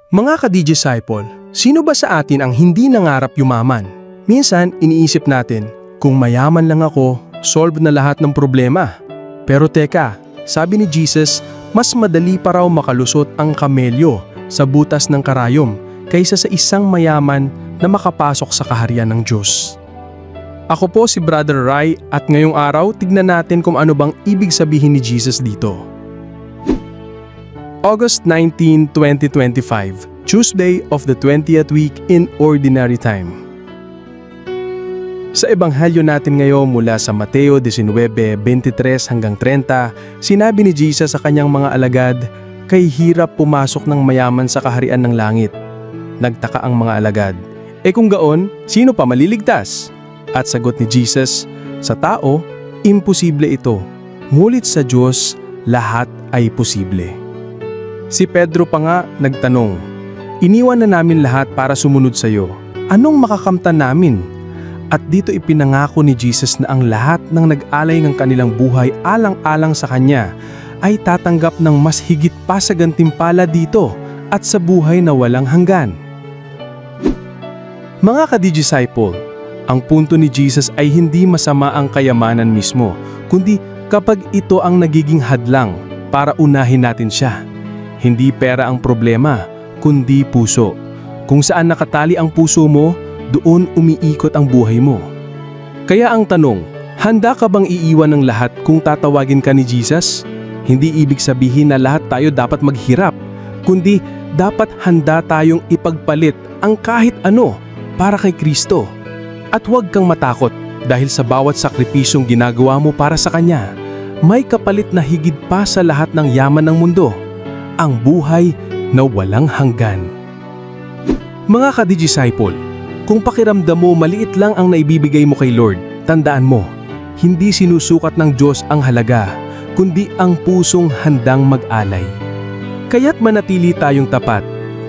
Mga ka-disciple, sino ba sa atin ang hindi nangarap yumaman? Minsan, iniisip natin, kung mayaman lang ako, solve na lahat ng problema. Pero teka, sabi ni Jesus, mas madali pa raw makalusot ang kamelyo sa butas ng karayom kaysa sa isang mayaman na makapasok sa kaharian ng Diyos. Ako po si Brother Rai at ngayong araw tignan natin kung ano bang ibig sabihin ni Jesus dito. August 19, 2025, Tuesday of the 20th week in Ordinary Time. Sa ebanghelyo natin ngayon mula sa Mateo 19:23 hanggang 30, sinabi ni Jesus sa kanyang mga alagad, "Kay hirap pumasok ng mayaman sa kaharian ng langit." Nagtaka ang mga alagad, kung gaon, sino pa maliligtas? At sagot ni Jesus, "Sa tao, imposible ito. Ngunit sa Diyos, lahat ay posible." Si Pedro pa nga nagtanong, "Iniwan na namin lahat para sumunod sa iyo. Anong makakamtan namin?" At dito ipinangako ni Jesus na ang lahat ng nag-alay ng kanilang buhay alang-alang sa Kanya ay tatanggap ng mas higit pa sa gantimpala dito at sa buhay na walang hanggan. Mga ka-disciple, ang punto ni Jesus ay hindi masama ang kayamanan mismo, kundi kapag ito ang nagiging hadlang para unahin natin siya. Hindi pera ang problema, kundi puso. Kung saan nakatali ang puso mo, doon umiikot ang buhay mo. Kaya ang tanong, handa ka bang iiwan ng lahat kung tatawagin ka ni Jesus? Hindi ibig sabihin na lahat tayo dapat maghirap, kundi dapat handa tayong ipagpalit ang kahit ano para kay Kristo. At huwag kang matakot dahil sa bawat sakripisyong ginagawa mo para sa Kanya, may kapalit na higit pa sa lahat ng yaman ng mundo, ang buhay na walang hanggan. Mga ka-disciple, kung pakiramdam mo maliit lang ang naibibigay mo kay Lord, tandaan mo, hindi sinusukat ng Diyos ang halaga, kundi ang pusong handang mag-alay. Kaya't manatili tayong tapat.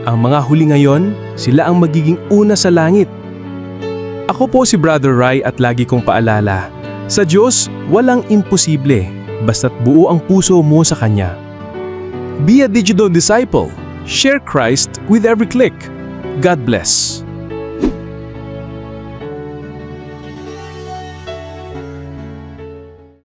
Ang mga huli ngayon, sila ang magiging una sa langit. Ako po si Brother Rai at lagi kong paalala, sa Diyos walang imposible, basta't buo ang puso mo sa Kanya. Be a digital disciple. Share Christ with every click. God bless.